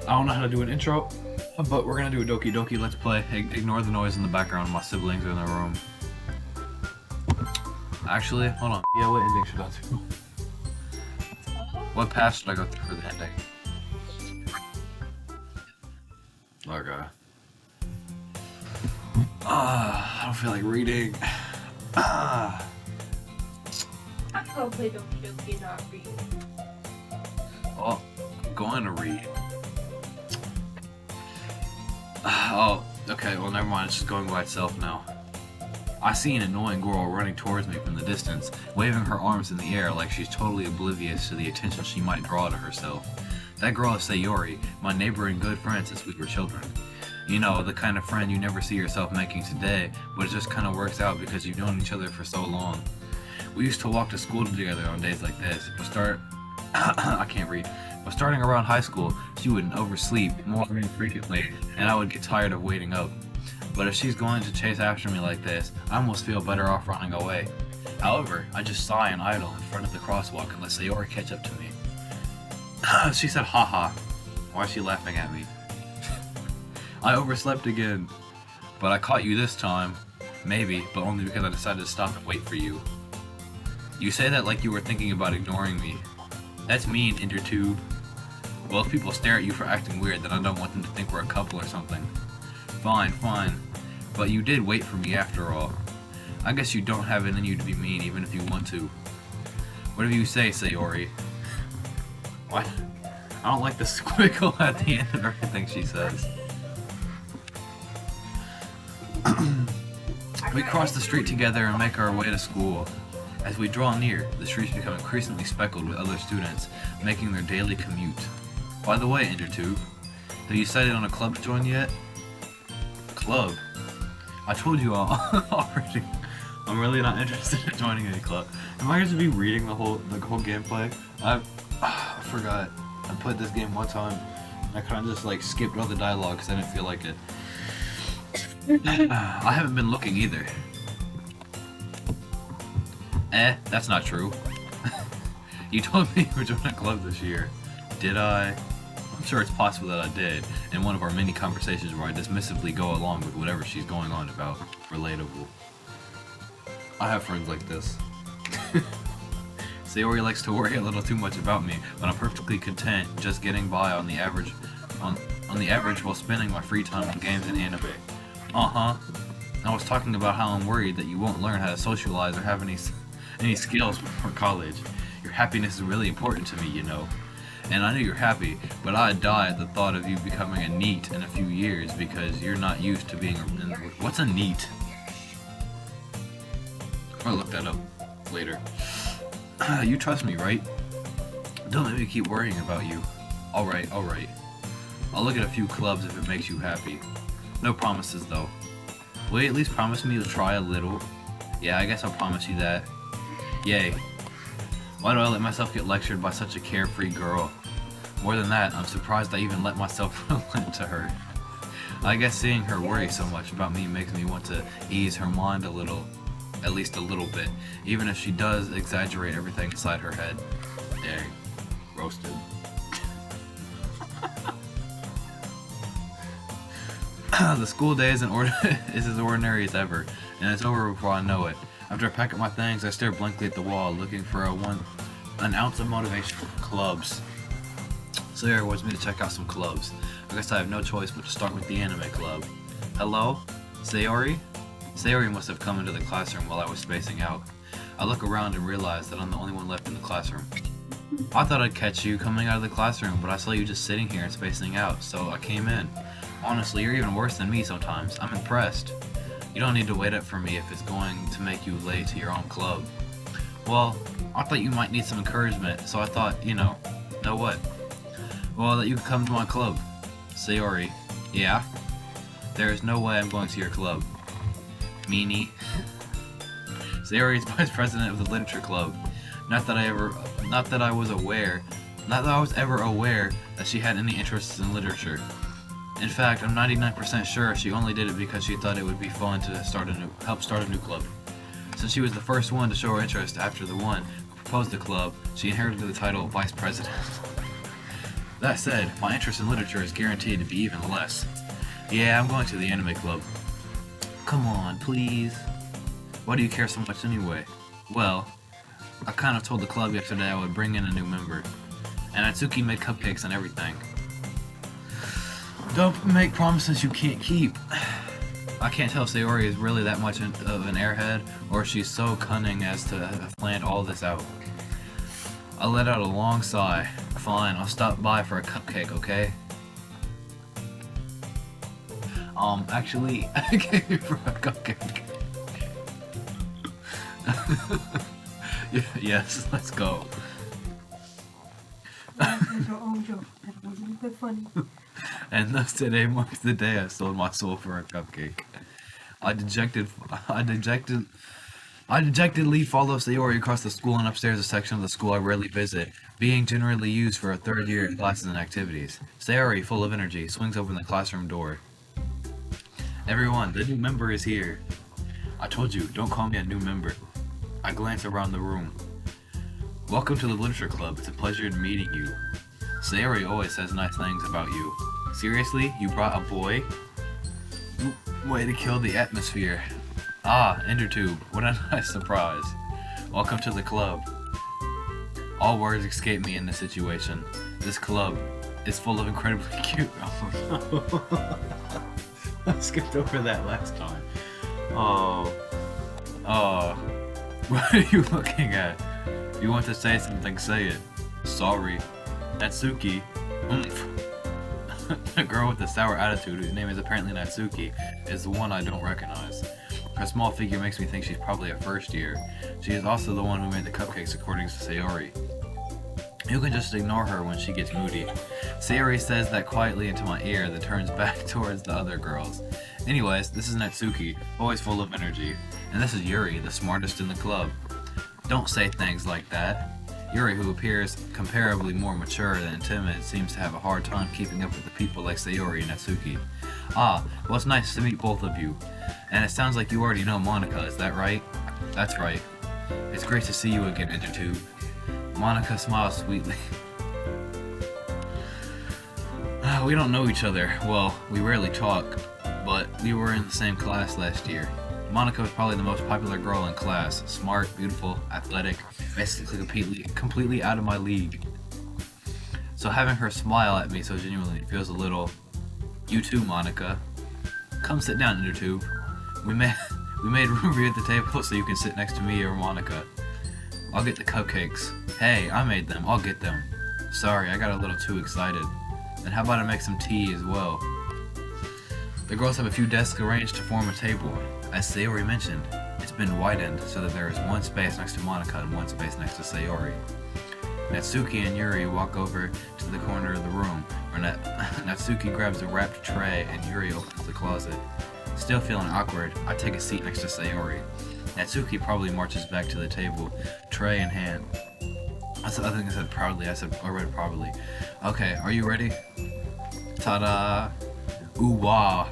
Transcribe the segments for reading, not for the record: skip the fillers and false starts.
I don't know how to do an intro, but we're gonna do a Doki Doki Let's Play. Ignore the noise in the background. My siblings are in the room. Actually, hold on. Yeah, what ending should I do? What path should I go through for the ending? Okay. I don't feel like reading. I'm gonna play Doki Doki, not read. Well, I'm going to read. Oh, okay, well never mind, it's just going by itself now. I see an annoying girl running towards me from the distance, waving her arms in the air like she's totally oblivious to the attention she might draw to herself. That girl is Sayori, my neighbor and good friend since we were children. You know, the kind of friend you never see yourself making today, but it just kind of works out because you've known each other for so long. We used to walk to school together on days like this, but I can't read. But starting around high school, she would oversleep more frequently, and I would get tired of waiting up. But if she's going to chase after me like this, I almost feel better off running away. However, I just sigh and idle in front of the crosswalk and let Sayori catch up to me. She said, haha. Why is she laughing at me? I overslept again. But I caught you this time. Maybe, but only because I decided to stop and wait for you. You say that like you were thinking about ignoring me. That's mean, Endertube. Well, if people stare at you for acting weird, then I don't want them to think we're a couple or something. Fine, fine. But you did wait for me after all. I guess you don't have it in you to be mean even if you want to. Whatever you say, Sayori. What? I don't like the squiggle at the end of everything she says. We cross the street together and make our way to school. As we draw near, the streets become increasingly speckled with other students, making their daily commute. By the way, Endertube, have you decided on a club to join yet? Club? I told you all already. I'm really not interested in joining any club. Am I going to be reading the whole gameplay? I forgot. I played this game one time. And I kind of just like skipped all the dialogue because I didn't feel like it. I haven't been looking either. That's not true. You told me you were joining a club this year. Did I? I'm sure it's possible that I did, in one of our many conversations where I dismissively go along with whatever she's going on about. Relatable. I have friends like this. Sayori likes to worry a little too much about me, but I'm perfectly content just getting by on the average while spending my free time on games and anime. Uh-huh. I was talking about how I'm worried that you won't learn how to socialize or have any skills before college. Your happiness is really important to me, you know. And I know you're happy, but I'd die at the thought of you becoming a NEET in a few years because you're not used to being What's a NEET? I'll look that up later. You trust me, right? Don't let me keep worrying about you. Alright, alright. I'll look at a few clubs if it makes you happy. No promises, though. Will you at least promise me to try a little? Yeah, I guess I'll promise you that. Yay. Why do I let myself get lectured by such a carefree girl? More than that, I'm surprised I even let myself relent to her. I guess seeing her worry so much about me makes me want to ease her mind a little. At least a little bit. Even if she does exaggerate everything inside her head. Dang. Roasted. The school day is as ordinary as ever, and it's over before I know it. After I pack up my things, I stare blankly at the wall, looking for an ounce of motivation for clubs. Sayori wants me to check out some clubs. I guess I have no choice but to start with the anime club. Hello? Sayori? Sayori must have come into the classroom while I was spacing out. I look around and realize that I'm the only one left in the classroom. I thought I'd catch you coming out of the classroom, but I saw you just sitting here and spacing out, so I came in. Honestly, you're even worse than me sometimes. I'm impressed. You don't need to wait up for me if it's going to make you late to your own club. Well, I thought you might need some encouragement, so I thought, know what? Well, that you could come to my club. Sayori. Yeah? There is no way I'm going to your club. Meanie. Sayori is vice president of the literature club. Not that I was ever aware that she had any interests in literature. In fact, I'm 99% sure she only did it because she thought it would be fun to help start a new club. Since she was the first one to show her interest after the one who proposed the club, she inherited the title of vice president. That said, my interest in literature is guaranteed to be even less. Yeah, I'm going to the anime club. Come on, please. Why do you care so much anyway? Well, I kind of told the club yesterday I would bring in a new member. And Atsuki made cupcakes and everything. Don't make promises you can't keep. I can't tell if Sayori is really that much of an airhead, or if she's so cunning as to have planned all this out. I let out a long sigh. Fine, I'll stop by for a cupcake, okay? Actually, I came here for a cupcake. Yes, let's go. That's your own joke. That wasn't a bit funny. And thus today marks the day I sold my soul for a cupcake. I dejectedly follow Sayori across the school and upstairs a section of the school I rarely visit, being generally used for a third year in classes and activities. Sayori, full of energy, swings open the classroom door. Everyone, the new member is here. I told you, don't call me a new member. I glance around the room. Welcome to the Literature Club. It's a pleasure meeting you. Sayori always says nice things about you. Seriously? You brought a boy? Way to kill the atmosphere. Ah, Endertube. What a nice surprise. Welcome to the club. All words escape me in this situation. This club is full of incredibly cute... Oh, no. I skipped over that last time. Oh. What are you looking at? If you want to say something, say it. Sorry. Natsuki. The girl with the sour attitude, whose name is apparently Natsuki, is the one I don't recognize. Her small figure makes me think she's probably a first year. She is also the one who made the cupcakes according to Sayori. You can just ignore her when she gets moody. Sayori says that quietly into my ear, then turns back towards the other girls. Anyways, this is Natsuki, always full of energy. And this is Yuri, the smartest in the club. Don't say things like that. Yuri, who appears comparably more mature than timid, seems to have a hard time keeping up with the people like Sayori and Natsuki. Ah, well, it's nice to meet both of you. And it sounds like you already know Monica, is that right? That's right. It's great to see you again, Endertube. Monica smiles sweetly. We don't know each other. Well, we rarely talk, but we were in the same class last year. Monica was probably the most popular girl in class. Smart, beautiful, athletic, basically completely out of my league. So having her smile at me so genuinely feels a little... You too, Monica. Come sit down, Endertube. We made room for you at the table so you can sit next to me or Monica. I'll get the cupcakes. Hey, I made them. I'll get them. Sorry, I got a little too excited. Then how about I make some tea as well? The girls have a few desks arranged to form a table. As Sayori mentioned, it's been widened so that there is one space next to Monica and one space next to Sayori. Natsuki and Yuri walk over to the corner of the room, where Natsuki grabs a wrapped tray and Yuri opens the closet. Still feeling awkward, I take a seat next to Sayori. Natsuki probably marches back to the table, tray in hand. I think I said proudly. I read probably. Okay, are you ready? Ta-da! Ooh wah!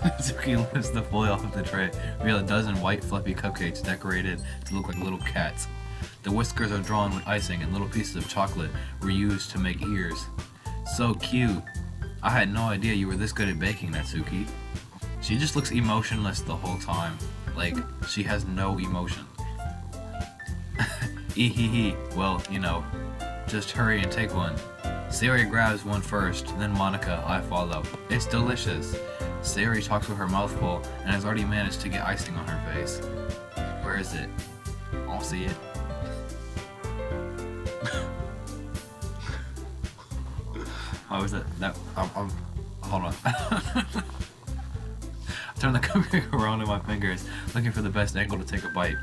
Natsuki lifts the foil off the tray, reveal a dozen white fluffy cupcakes decorated to look like little cats. The whiskers are drawn with icing and little pieces of chocolate were used to make ears. So cute! I had no idea you were this good at baking, Natsuki. She just looks emotionless the whole time. Like, she has no emotion. Ehehe. Well, you know, just hurry and take one. Sayori grabs one first, then Monica, I follow. It's delicious. Sayori talks with her mouth full and has already managed to get icing on her face. Where is it? I don't see it. How is it? Hold on. I turn the cupcake around in my fingers, looking for the best angle to take a bite.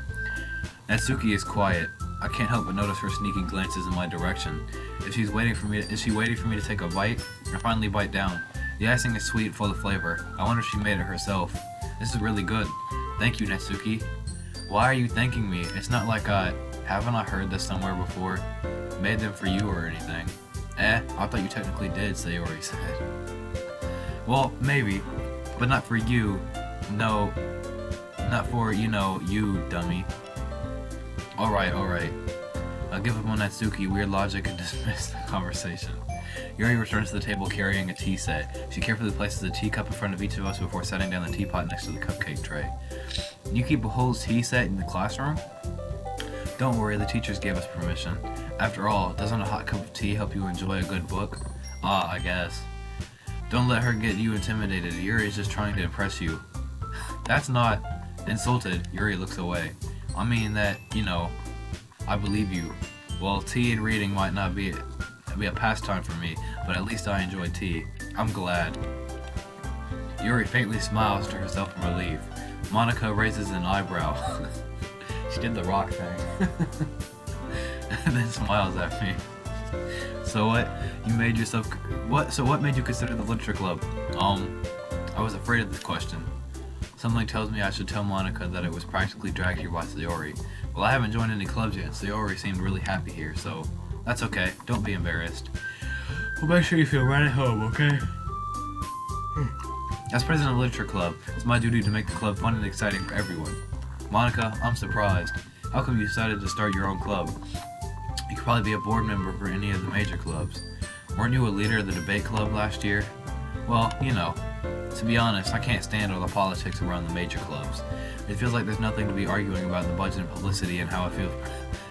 Natsuki is quiet. I can't help but notice her sneaking glances in my direction. Is she waiting for me to take a bite? I finally bite down. The icing is sweet, full of flavor. I wonder if she made it herself. This is really good. Thank you, Natsuki. Why are you thanking me? It's not like haven't I heard this somewhere before? Made them for you or anything. I thought you technically did, Sayori said. Well, maybe, but not for you. No, not for, you dummy. Alright. I'll give up on Natsuki, weird logic, and dismiss the conversation. Yuri returns to the table carrying a tea set. She carefully places a teacup in front of each of us before setting down the teapot next to the cupcake tray. You keep a whole tea set in the classroom? Don't worry, the teachers gave us permission. After all, doesn't a hot cup of tea help you enjoy a good book? Ah, I guess. Don't let her get you intimidated. Yuri is just trying to impress you. That's not... Insulted, Yuri looks away. I mean that, I believe you. Well, tea and reading might not be a pastime for me, but at least I enjoy tea. I'm glad. Yuri faintly smiles to herself in relief. Monica raises an eyebrow. She did the rock thing. And then smiles at me. So what? What made you consider the literature club? I was afraid of this question. Something tells me I should tell Monica that it was practically dragged here by Sayori. Well, I haven't joined any clubs yet. Sayori seemed really happy here, so that's okay. Don't be embarrassed. Well, make sure you feel right at home, okay? As president of the literature club, it's my duty to make the club fun and exciting for everyone. Monica, I'm surprised. How come you decided to start your own club? You could probably be a board member for any of the major clubs. Weren't you a leader of the debate club last year? Well, to be honest, I can't stand all the politics around the major clubs. It feels like there's nothing to be arguing about in the budget and publicity and how to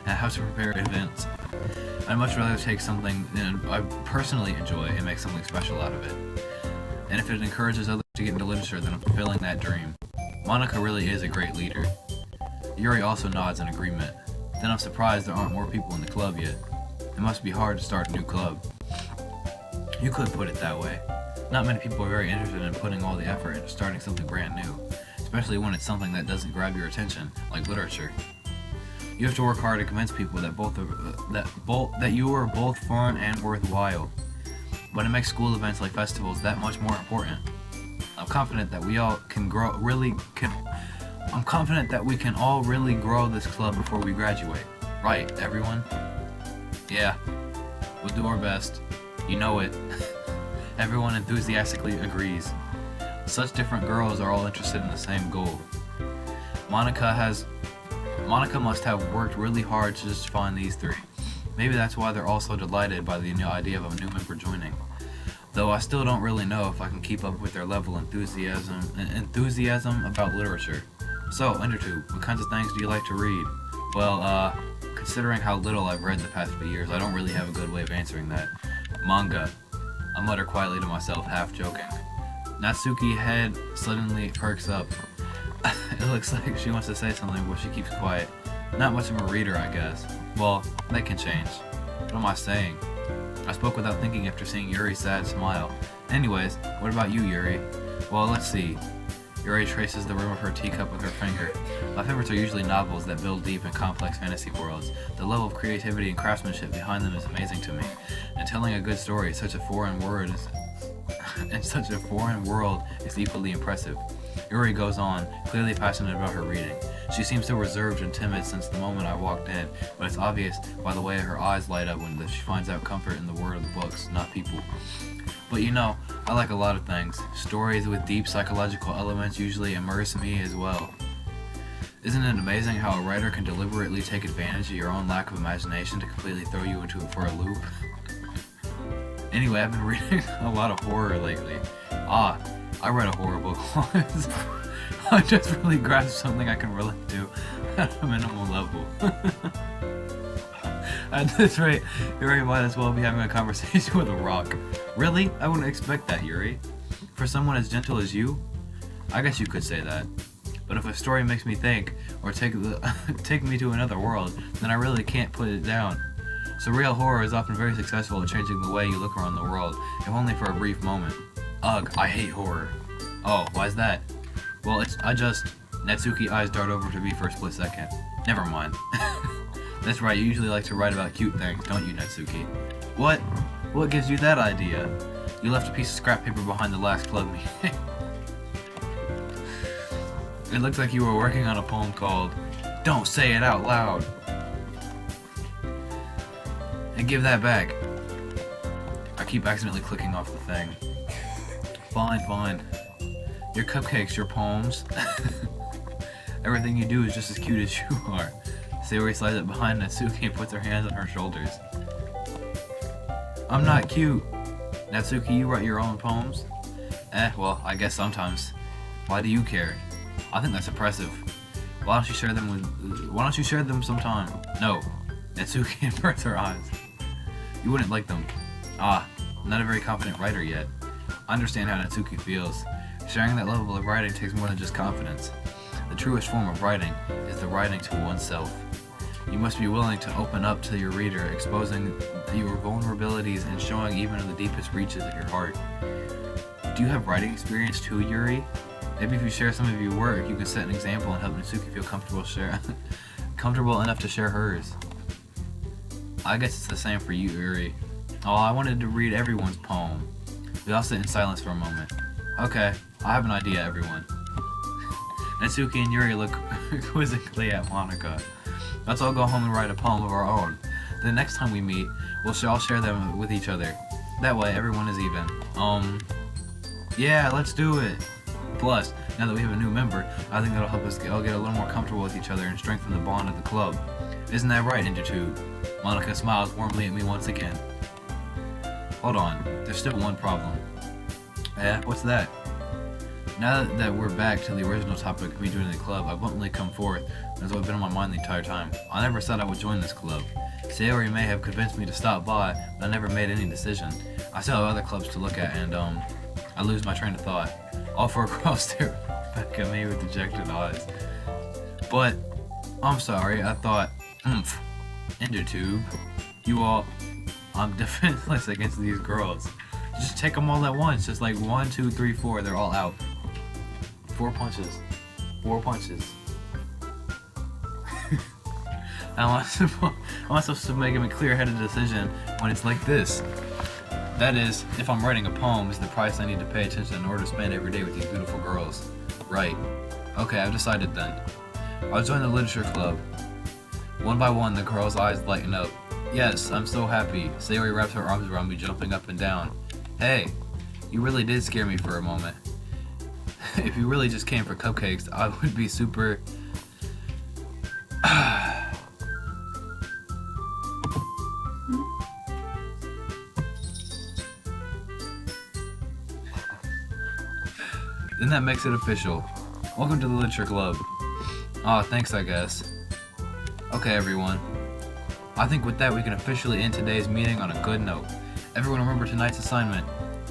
prepare events. I'd much rather take something that I personally enjoy and make something special out of it. And if it encourages others to get into literature, then I'm fulfilling that dream. Monica really is a great leader. Yuri also nods in agreement. Then I'm surprised there aren't more people in the club yet. It must be hard to start a new club. You could put it that way. Not many people are very interested in putting all the effort into starting something brand new, especially when it's something that doesn't grab your attention, like literature. You have to work hard to convince people that you are both fun and worthwhile. But it makes school events like festivals that much more important. I'm confident that we can all really grow this club before we graduate. Right, everyone? Yeah, we'll do our best. You know it. Everyone enthusiastically agrees. Such different girls are all interested in the same goal. Monica must have worked really hard to just find these three. Maybe that's why they're all so delighted by the idea of a new member joining. Though I still don't really know if I can keep up with their level of enthusiasm about literature. So, Endertube, what kinds of things do you like to read? Well, considering how little I've read the past few years, I don't really have a good way of answering that. Manga. I mutter quietly to myself, half joking. Natsuki's head suddenly perks up. It looks like she wants to say something, but she keeps quiet. Not much of a reader, I guess. Well, that can change. What am I saying? I spoke without thinking after seeing Yuri's sad smile. Anyways, what about you, Yuri? Well, let's see. Yuri traces the rim of her teacup with her finger. My favorites are usually novels that build deep and complex fantasy worlds. The level of creativity and craftsmanship behind them is amazing to me. And telling a good story in such a foreign world is equally impressive. Yuri goes on, clearly passionate about her reading. She seems so reserved and timid since the moment I walked in, but it's obvious by the way her eyes light up when she finds out comfort in the word of the books, not people. But I like a lot of things. Stories with deep psychological elements usually immerse me as well. Isn't it amazing how a writer can deliberately take advantage of your own lack of imagination to completely throw you into it for a loop? Anyway, I've been reading a lot of horror lately. I read a horror book once. I just really grasped something I can relate to at a minimal level. At this rate, Yuri might as well be having a conversation with a rock. Really? I wouldn't expect that, Yuri. For someone as gentle as you? I guess you could say that. But if a story makes me think, or take me to another world, then I really can't put it down. Surreal horror is often very successful at changing the way you look around the world, if only for a brief moment. Ugh, I hate horror. Oh, why's that? Well, Natsuki eyes dart over to me for a split second. Never mind. That's right, you usually like to write about cute things, don't you, Natsuki? What? What gives you that idea? You left a piece of scrap paper behind the last club meeting. It looks like you were working on a poem called Don't Say It Out Loud. And give that back. I keep accidentally clicking off the thing. Fine. Your cupcakes, your poems. Everything you do is just as cute as you are. Sayori slides up behind Natsuki and puts her hands on her shoulders. I'm not cute. Natsuki, you write your own poems? Well, I guess sometimes. Why do you care? I think that's impressive. Why don't you share them sometime? No. Natsuki averts her eyes. You wouldn't like them. Ah, not a very confident writer yet. I understand how Natsuki feels. Sharing that level of writing takes more than just confidence. The truest form of writing is the writing to oneself. You must be willing to open up to your reader, exposing your vulnerabilities and showing even in the deepest reaches of your heart. Do you have writing experience too, Yuri? Maybe if you share some of your work, you can set an example and help Natsuki feel comfortable enough to share hers. I guess it's the same for you, Yuri. Oh, I wanted to read everyone's poem. We all sit in silence for a moment. Okay, I have an idea, everyone. Natsuki and Yuri look quizzically at Monika. Let's all go home and write a poem of our own. The next time we meet, we'll all share them with each other. That way, everyone is even. Yeah, let's do it. Plus, now that we have a new member, I think that'll help us all get a little more comfortable with each other and strengthen the bond of the club. Isn't that right, Endertube? Monika smiles warmly at me once again. Hold on, there's still one problem. What's that? Now that we're back to the original topic of me joining the club, I've bluntly come forth, and it's what's been on my mind the entire time. I never said I would join this club. Sayori may have convinced me to stop by, but I never made any decision. I still have other clubs to look at, and I lose my train of thought. All four girls stare back at me with dejected eyes. But, I'm sorry, I thought, Endertube, I'm defenseless against these girls. Just take them all at once, just like 1, 2, 3, 4, they're all out. 4 punches. 4 punches. How am I supposed to make a clear-headed decision when it's like this? That is, if I'm writing a poem, is the price I need to pay attention in order to spend every day with these beautiful girls. Right. Okay, I've decided then. I'll join the literature club. One by one, the girls' eyes lighten up. Yes, I'm so happy. Sayori wraps her arms around me, jumping up and down. Hey, you really did scare me for a moment. If you really just came for cupcakes, I would be super... Then that makes it official. Welcome to the Literature Club. Aw, thanks I guess. Okay everyone. I think with that we can officially end today's meeting on a good note. Everyone remember tonight's assignment.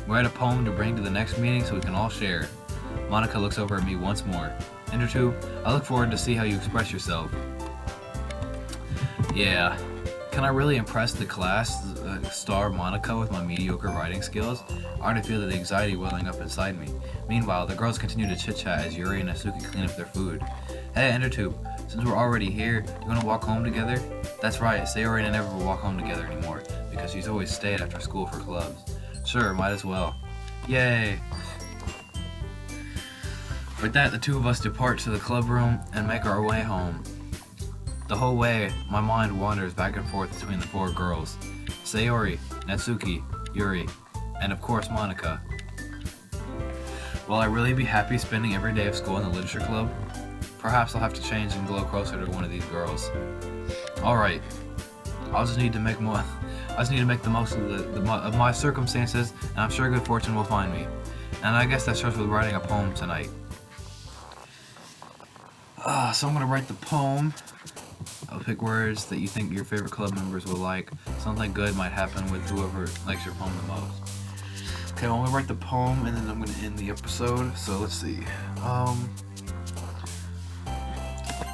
Write a poem to bring to the next meeting so we can all share. Monika looks over at me once more. Endertube, I look forward to see how you express yourself. Yeah. Can I really impress the class, star Monika, with my mediocre writing skills? I already feel the anxiety welling up inside me. Meanwhile, the girls continue to chit-chat as Yuri and Natsuki clean up their food. Hey, Endertube, since we're already here, you wanna walk home together? That's right, Sayori and I never will walk home together anymore, because she's always stayed after school for clubs. Sure, might as well. Yay! With that, the two of us depart to the club room and make our way home. The whole way, my mind wanders back and forth between the four girls. Sayori, Natsuki, Yuri, and of course Monika. Will I really be happy spending every day of school in the literature club? Perhaps I'll have to change and grow closer to one of these girls. Alright, I just need to make the most of my circumstances, and I'm sure good fortune will find me. And I guess that starts with writing a poem tonight. So I'm gonna write the poem. I'll pick words that you think your favorite club members will like. Something good might happen with whoever likes your poem the most. Okay, well, I'm gonna write the poem and then I'm gonna end the episode. So let's see.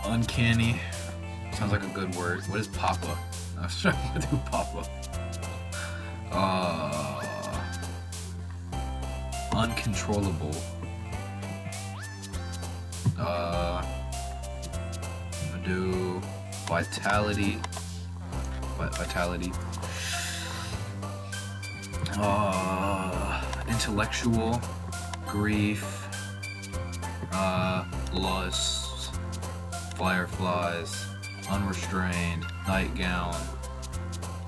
Uncanny. Sounds like a good word. What is Papa? I was trying to do Papa. Uncontrollable. I'm gonna do vitality. Intellectual. Grief. Lust. Fireflies. Unrestrained. Nightgown.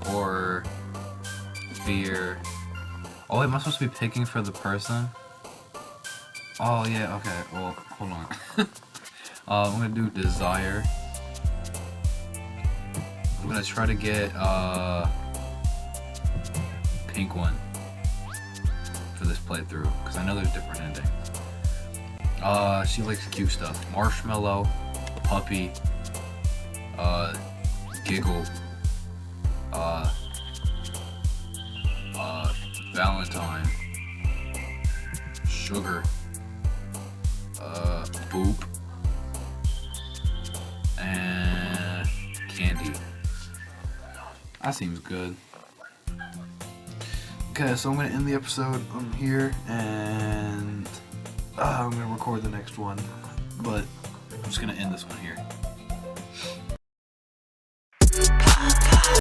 Horror. Fear. Oh, am I supposed to be picking for the person? Oh yeah, okay, well, hold on. I'm gonna do desire. gonna try to get pink one for this playthrough because I know there's different endings. She likes cute stuff. Marshmallow, puppy, giggle, Valentine, sugar, boop, and candy. That seems good. Okay, so I'm gonna end the episode on here, and I'm gonna record the next one, but I'm just gonna end this one here.